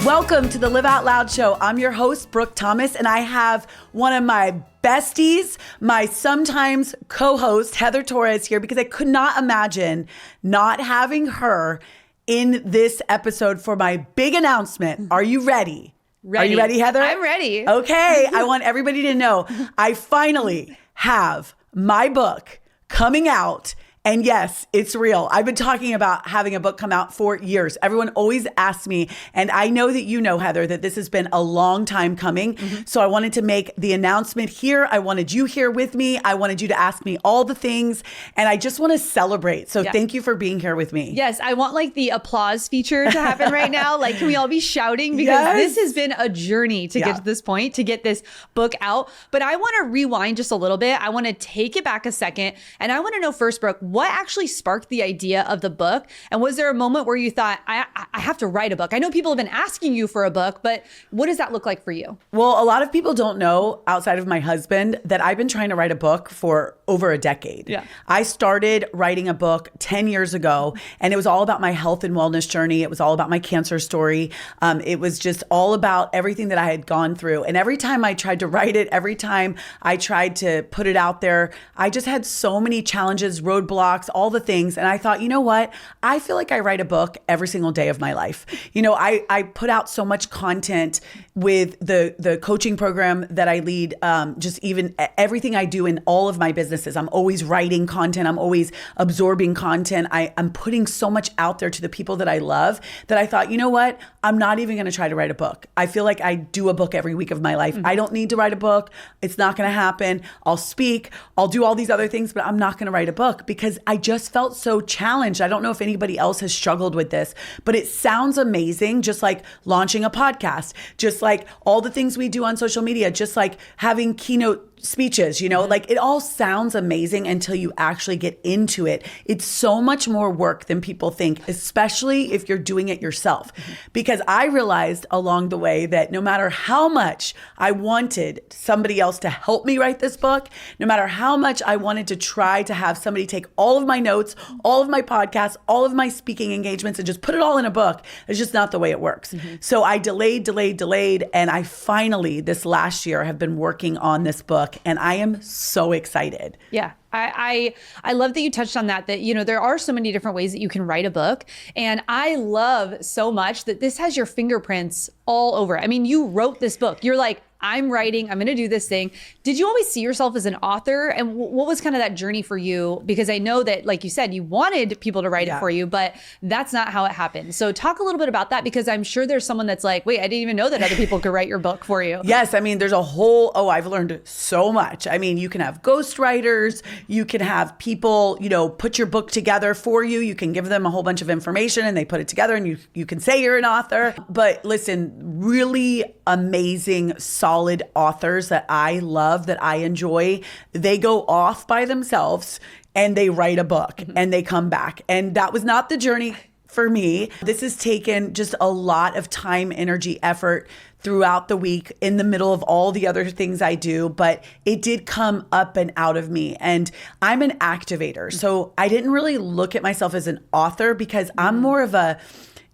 Welcome to the Live Out Loud Show. I'm your host, Brooke Thomas, and I have one of my besties, my sometimes co-host, Heather Torres, here because I could not imagine not having her in this episode for my big announcement. Are you ready? Ready. Are you ready, Heather? I'm ready. Okay. I want everybody to know I finally have my book coming out. And yes, it's real. I've been talking about having a book come out for years. Everyone always asks me, and I know that you know, Heather, that this has been a long time coming. So I wanted to make the announcement here. I wanted you here with me. I wanted you to ask me all the things, and I just want to celebrate. So thank you for being here with me. Yes, I want like the applause feature to happen right now. Like, can we all be shouting? Because this has been a journey to get to this point, to get this book out. But I want to rewind just a little bit. I want to take it back a second. And I want to know first, Brooke, what actually sparked the idea of the book? And was there a moment where you thought, I have to write a book? I know people have been asking you for a book, but what does that look like for you? Well, a lot of people don't know, outside of my husband, that I've been trying to write a book for over a decade. Yeah. I started writing a book 10 years ago, and it was all about my health and wellness journey. It was all about my cancer story. It was just all about everything that I had gone through. And every time I tried to write it, every time I tried to put it out there, I just had so many challenges, roadblocks, all the things. And I thought, you know what? I feel like I write a book every single day of my life. You know, I put out so much content with the coaching program that I lead, just even everything I do in all of my businesses. I'm always writing content. I'm always absorbing content. I'm putting so much out there to the people that I love that I thought, you know what? I'm not even going to try to write a book. I feel like I do a book every week of my life. I don't need to write a book. It's not going to happen. I'll speak. I'll do all these other things, but I'm not going to write a book because I just felt so challenged. I don't know if anybody else has struggled with this, but it sounds amazing, just like launching a podcast, just like all the things we do on social media, just like having keynote speeches, you know, like it all sounds amazing until you actually get into it. It's so much more work than people think, especially if you're doing it yourself. Because I realized along the way that no matter how much I wanted somebody else to help me write this book, no matter how much I wanted to try to have somebody take all of my notes, all of my podcasts, all of my speaking engagements and just put it all in a book, it's just not the way it works. So I delayed, and I finally this last year have been working on this book. And I am so excited. Yeah. I love that you touched on that, you know, there are so many different ways that you can write a book. And I love so much that this has your fingerprints all over. I mean, you wrote this book. You're like, I'm writing, I'm going to do this thing. Did you always see yourself as an author? And what was kind of that journey for you? Because I know that, like you said, you wanted people to write it for you, but that's not how it happened. So talk a little bit about that, because I'm sure there's someone that's like, wait, I didn't even know that other people could write your book for you. Yes. I mean, there's a whole, I've learned so much. I mean, you can have ghostwriters, you can have people, you know, put your book together for you. You can give them a whole bunch of information and they put it together and you can say you're an author. But listen, really amazing, solid authors that I love, that I enjoy, they go off by themselves and they write a book and they come back. And that was not the journey for me. This has taken just a lot of time, energy, effort throughout the week in the middle of all the other things I do, but it did come up and out of me. And I'm an activator. So I didn't really look at myself as an author because I'm more of a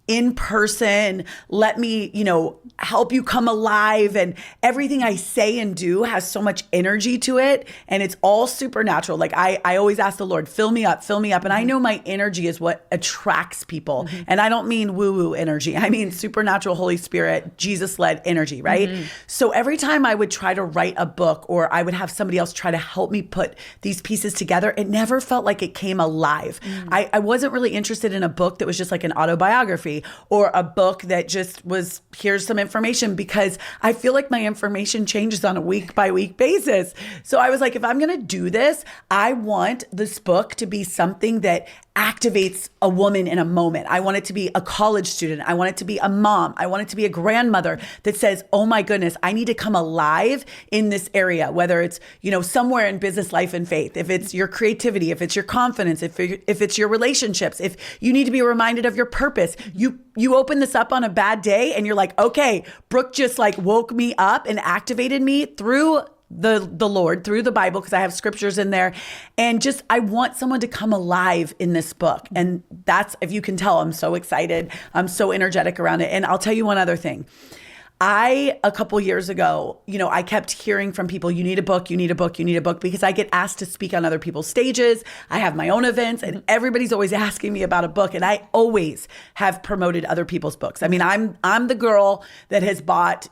in person, let me, you know, help you come alive. And everything I say and do has so much energy to it. And it's all supernatural. Like I always ask the Lord, fill me up. And I know my energy is what attracts people. And I don't mean woo-woo energy. I mean supernatural, Holy Spirit, Jesus-led energy, right? So every time I would try to write a book or I would have somebody else try to help me put these pieces together, it never felt like it came alive. I wasn't really interested in a book that was just like an autobiography or a book that just was, here's some information, because I feel like my information changes on a week by week basis. So I was like, if I'm going to do this, I want this book to be something that activates a woman in a moment. I want it to be a college student. I want it to be a mom. I want it to be a grandmother that says, oh my goodness, I need to come alive in this area, whether it's, you know, somewhere in business, life, and faith, if it's your creativity, if it's your confidence, if it's your relationships, if you need to be reminded of your purpose. You open this up on a bad day and you're like, okay, Brooke just like woke me up and activated me through the Lord through the Bible, because I have scriptures in there. And just, I want someone to come alive in this book. And that's, if you can tell, I'm so excited. I'm so energetic around it. And I'll tell you one other thing. A couple years ago, I kept hearing from people, you need a book, you need a book, you need a book, because I get asked to speak on other people's stages. I have my own events, and everybody's always asking me about a book. And I always have promoted other people's books. I mean, I'm the girl that has bought,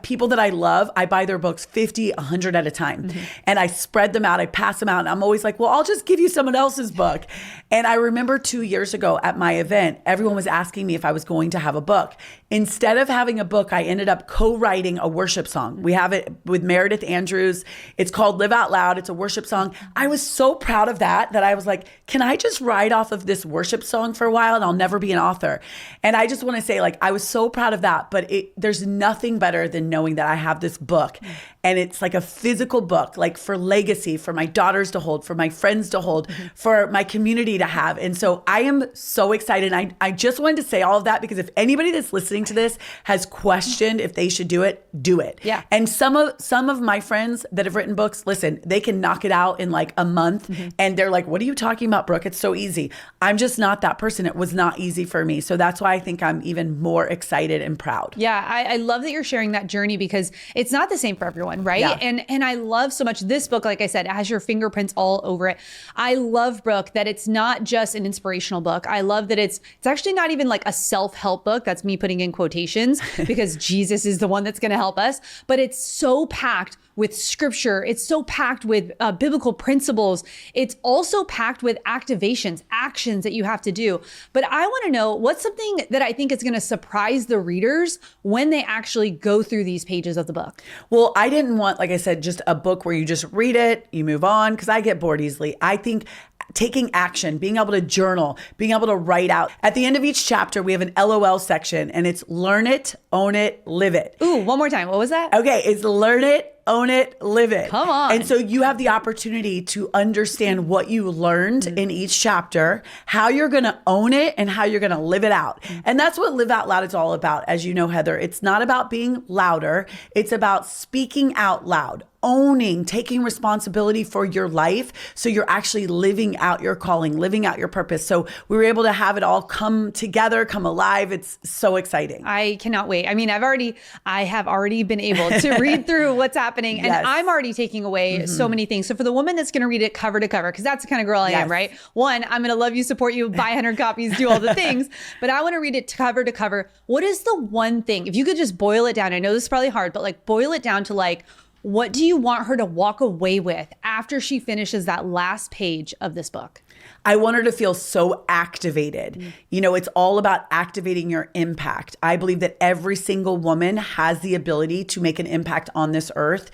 people that I love, I buy their books 50, 100 at a time. And I spread them out, I pass them out. And I'm always like, well, I'll just give you someone else's book. And I remember 2 years ago at my event, everyone was asking me if I was going to have a book. Instead of having a book, I ended up co-writing a worship song. We have it with Meredith Andrews. It's called Live Out Loud. It's a worship song. I was so proud of that I was like, can I just write off of this worship song for a while and I'll never be an author? And I just want to say, I was so proud of that, but there's nothing better than knowing that I have this book. And it's like a physical book, for legacy, for my daughters to hold, for my friends to hold, for my community to have. And so I am so excited. I just wanted to say all of that because if anybody that's listening to this has questioned if they should do it, do it. Yeah. And some of my friends that have written books, listen, they can knock it out in a month. And they're like, what are you talking about, Brooke? It's so easy. I'm just not that person. It was not easy for me. So that's why I think I'm even more excited and proud. Yeah, I love that you're sharing that journey because it's not the same for everyone, right? Yeah. And I love so much this book, like I said, it has your fingerprints all over it. I love, Brooke, that it's not just an inspirational book. I love that it's actually not even a self-help book. That's me putting in quotations because Jesus is the one that's going to help us. But it's so packed with scripture. It's so packed with biblical principles. It's also packed with activations, actions that you have to do. But I want to know what's something that I think is going to surprise the readers when they actually go through these pages of the book. Well, I didn't want, like I said, just a book where you just read it, you move on, because I get bored easily. I think taking action, being able to journal, being able to write out. At the end of each chapter, we have an LOL section, and it's learn it, own it, live it. Ooh, one more time. What was that? Okay, it's learn it, own it, live it. Come on. And so you have the opportunity to understand what you learned in each chapter, how you're going to own it, and how you're going to live it out. And that's what Live Out Loud is all about. As you know, Heather, it's not about being louder. It's about speaking out loud, owning, taking responsibility for your life. So you're actually living out your calling, living out your purpose. So we were able to have it all come together, come alive. It's so exciting. I cannot wait. I mean, I have already been able to read through what's happening and Yes. I'm already taking away so many things. So for the woman that's going to read it cover to cover, because that's the kind of girl I am, Yes. right? One, I'm going to love you, support you, buy 100 copies, do all the things, but I want to read it cover to cover. What is the one thing, if you could just boil it down, I know this is probably hard, but boil it down to what do you want her to walk away with after she finishes that last page of this book? I want her to feel so activated. It's all about activating your impact. I believe that every single woman has the ability to make an impact on this earth,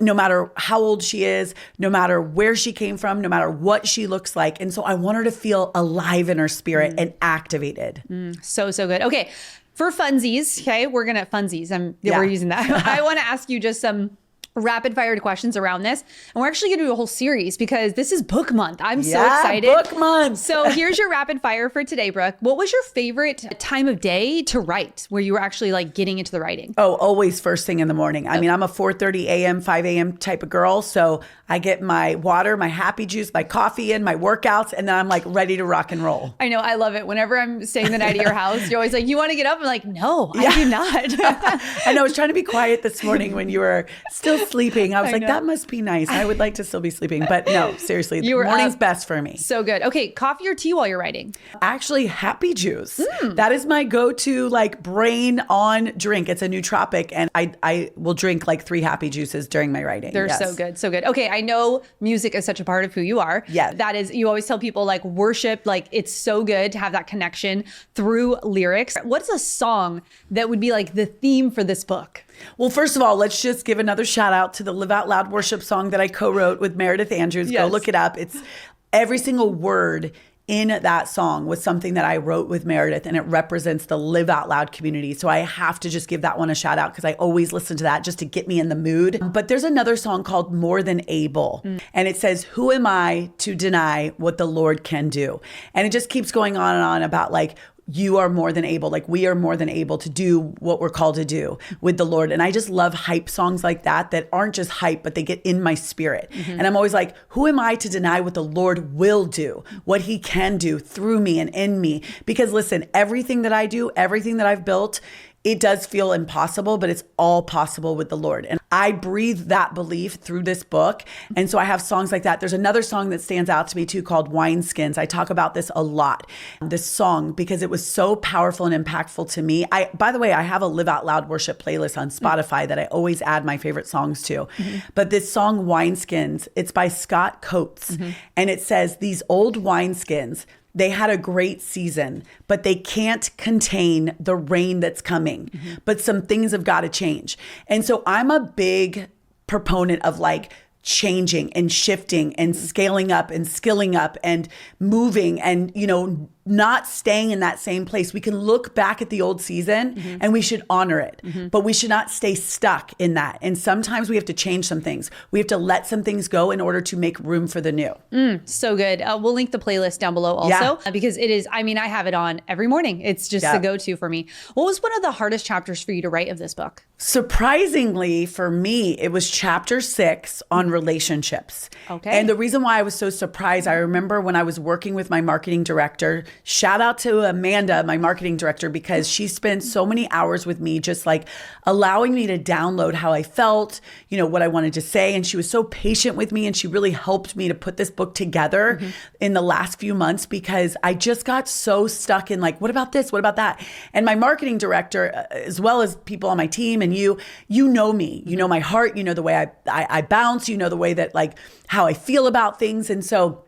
no matter how old she is, no matter where she came from, no matter what she looks like. And so I want her to feel alive in her spirit and activated. So good. Okay. For funsies, okay, we're Yeah. using that. I want to ask you just some rapid fire questions around this. And we're actually going to do a whole series because this is book month. I'm so excited. Book month. So here's your rapid fire for today, Brooke. What was your favorite time of day to write where you were actually getting into the writing? Oh, always first thing in the morning. I mean, I'm a 4:30 a.m., 5 a.m. type of girl. So I get my water, my happy juice, my coffee in, my workouts, and then I'm ready to rock and roll. I know. I love it. Whenever I'm staying the night at your house, you're always like, you want to get up? I'm like, no, I do not. I know. I was trying to be quiet this morning when you were still sleeping. I was know. that must be nice. I would like to still be sleeping. But no, seriously, the morning's best for me. So good. Okay. Coffee or tea while you're writing? Actually, happy juice. That is my go-to brain on drink. It's a nootropic, and I will drink 3 happy juices during my writing. They're Yes. so good. So good. Okay. I know music is such a part of who you are. Yes. That is, you always tell people worship, it's so good to have that connection through lyrics. What's a song that would be the theme for this book? Well, first of all, let's just give another shout out to the Live Out Loud worship song that I co-wrote with Meredith Andrews. Go Yes. look it up. It's every single word in that song was something that I wrote with Meredith, and it represents the Live Out Loud community. So I have to just give that one a shout out because I always listen to that just to get me in the mood. But there's another song called More Than Able, and it says, who am I to deny what the Lord can do? And it just keeps going on and on about you are more than able, like we are more than able to do what we're called to do with the Lord. And I just love hype songs like that aren't just hype, but they get in my spirit. And I'm always like, who am I to deny what the Lord will do, what he can do through me and in me? Because listen, everything that I do, everything that I've built, it does feel impossible, but it's all possible with the Lord. And I breathe that belief through this book. And so I have songs like that. There's another song that stands out to me too called Wineskins. I talk about this a lot, this song, because it was so powerful and impactful to me. By the way, I have a Live Out Loud worship playlist on Spotify that I always add my favorite songs to. But this song Wineskins, it's by Scott Coates. And it says, these old wineskins, they had a great season, but they can't contain the rain that's coming. But some things have got to change. And so I'm a big proponent of like changing and shifting and scaling up and skilling up and moving and, not staying in that same place. We can look back at the old season and we should honor it, but we should not stay stuck in that. And sometimes we have to change some things. We have to let some things go in order to make room for the new. So good. We'll link the playlist down below also because it is, I have it on every morning. It's just the go-to for me. What was one of the hardest chapters for you to write of this book? Surprisingly for me, it was chapter 6 on relationships. Okay. And the reason why I was so surprised, I remember when I was working with my marketing director, shout out to Amanda, my marketing director, because she spent so many hours with me, just like allowing me to download how I felt, what I wanted to say. And she was so patient with me and she really helped me to put this book together in the last few months because I just got so stuck in like, what about this? What about that? And my marketing director, as well as people on my team and you know me, you know my heart, you know the way I bounce, you know the way that like how I feel about things. And so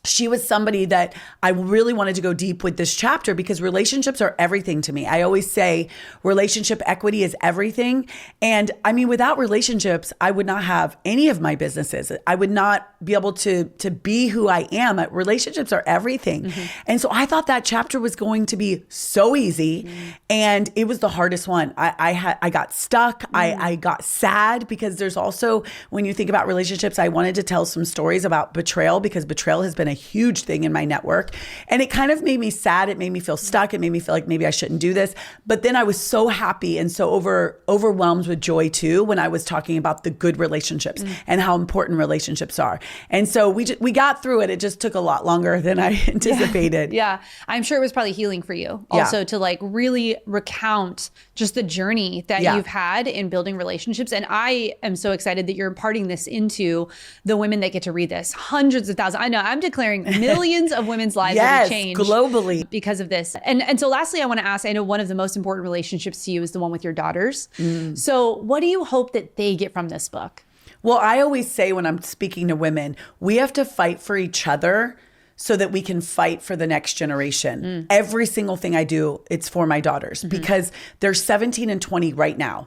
she was somebody that I really wanted to go deep with this chapter because relationships are everything to me. I always say relationship equity is everything. And without relationships, I would not have any of my businesses. I would not be able to be who I am. Relationships are everything. And so I thought that chapter was going to be so easy. And it was the hardest one. I got stuck. I got sad because there's also, when you think about relationships, I wanted to tell some stories about betrayal because betrayal has been a huge thing in my network. And it kind of made me sad. It made me feel stuck. It made me feel like maybe I shouldn't do this. But then I was so happy and so overwhelmed with joy too when I was talking about the good relationships and how important relationships are. And so we got through it. It just took a lot longer than I anticipated. Yeah. I'm sure it was probably healing for you also to like really recount just the journey that you've had in building relationships. And I am so excited that you're imparting this into the women that get to read this. Hundreds of thousands. I know I'm declaring millions of women's lives will be changed globally because of this. And so lastly, I want to ask, I know one of the most important relationships to you is the one with your daughters. So what do you hope that they get from this book? Well, I always say when I'm speaking to women, we have to fight for each other so that we can fight for the next generation. Every single thing I do, it's for my daughters because they're 17 and 20 right now.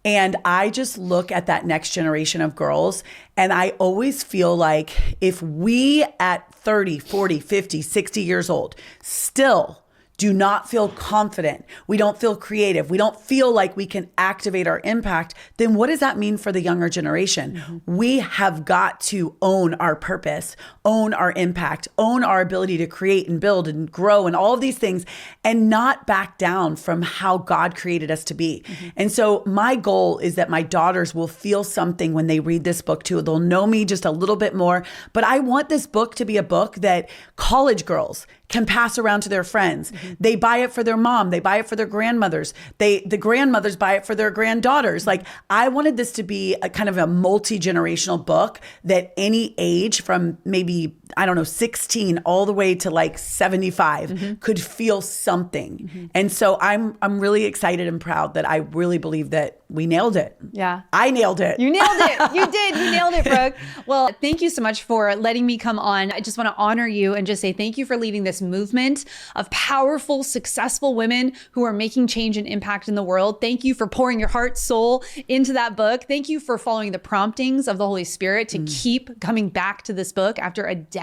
And I just look at that next generation of girls and I always feel like if we at 30, 40, 50, 60 years old still do not feel confident, we don't feel creative, we don't feel like we can activate our impact, then what does that mean for the younger generation? We have got to own our purpose, own our impact, own our ability to create and build and grow and all of these things and not back down from how God created us to be. And so my goal is that my daughters will feel something when they read this book too. They'll know me just a little bit more, but I want this book to be a book that college girls can pass around to their friends. They buy it for their mom. They buy it for their grandmothers. The grandmothers buy it for their granddaughters. Like I wanted this to be a kind of a multi-generational book that any age from maybe, 16 all the way to like 75 could feel something. And so I'm really excited and proud that I really believe that we nailed it. Yeah. I nailed it. You nailed it. You did. You nailed it, Brooke. Well, thank you so much for letting me come on. I just want to honor you and just say thank you for leading this movement of powerful, successful women who are making change and impact in the world. Thank you for pouring your heart, soul into that book. Thank you for following the promptings of the Holy Spirit to keep coming back to this book after a decade.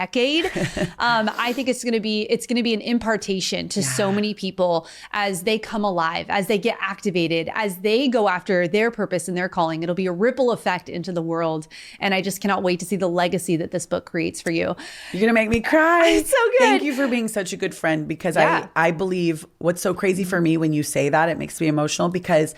I think it's going to be an impartation to so many people as they come alive, as they get activated, as they go after their purpose and their calling. It'll be a ripple effect into the world. And I just cannot wait to see the legacy that this book creates for you. You're going to make me cry. It's so good. Thank you for being being such a good friend because Yeah. I believe what's so crazy for me when you say that, it makes me emotional because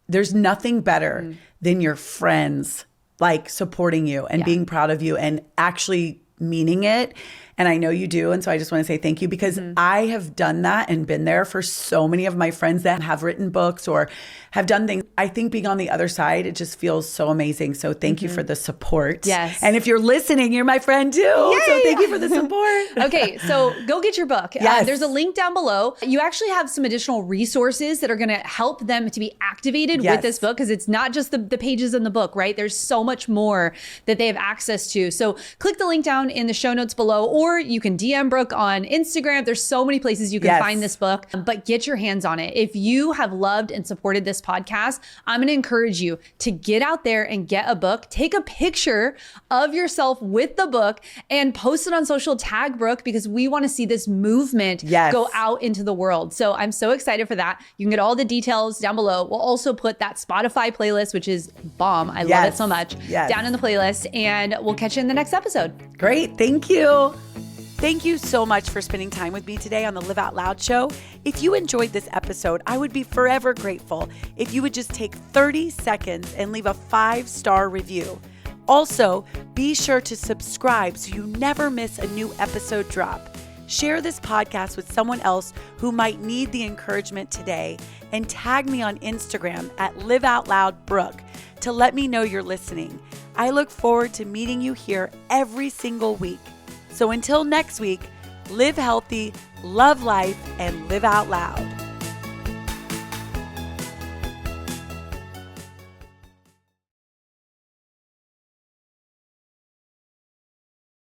there's nothing better than your friends like supporting you and being proud of you and actually meaning it. And I know you do. And so I just want to say thank you because I have done that and been there for so many of my friends that have written books or have done things. I think being on the other side, it just feels so amazing. So thank you for the support. Yes. And if you're listening, you're my friend too. Yay! So thank you for the support. Okay, so go get your book. Yes. There's a link down below. You actually have some additional resources that are going to help them to be activated Yes. with this book because it's not just the pages in the book, right? There's so much more that they have access to. So click the link down in the show notes below, or you can DM Brooke on Instagram. There's so many places you can Yes. find this book, but get your hands on it. If you have loved and supported this podcast, I'm going to encourage you to get out there and get a book. Take a picture of yourself with the book and post it on social, tag Brooke, because we want to see this movement Yes. go out into the world. So I'm so excited for that. You can get all the details down below. We'll also put that Spotify playlist, which is bomb. I love Yes. it so much, Yes. down in the playlist. And we'll catch you in the next episode. Great. Thank you. Thank you so much for spending time with me today on the Live Out Loud show. If you enjoyed this episode, I would be forever grateful if you would just take 30 seconds and leave a 5-star review. Also, be sure to subscribe so you never miss a new episode drop. Share this podcast with someone else who might need the encouragement today, and tag me on Instagram at LiveOutLoudBrooke to let me know you're listening. I look forward to meeting you here every single week. So until next week, live healthy, love life, and live out loud.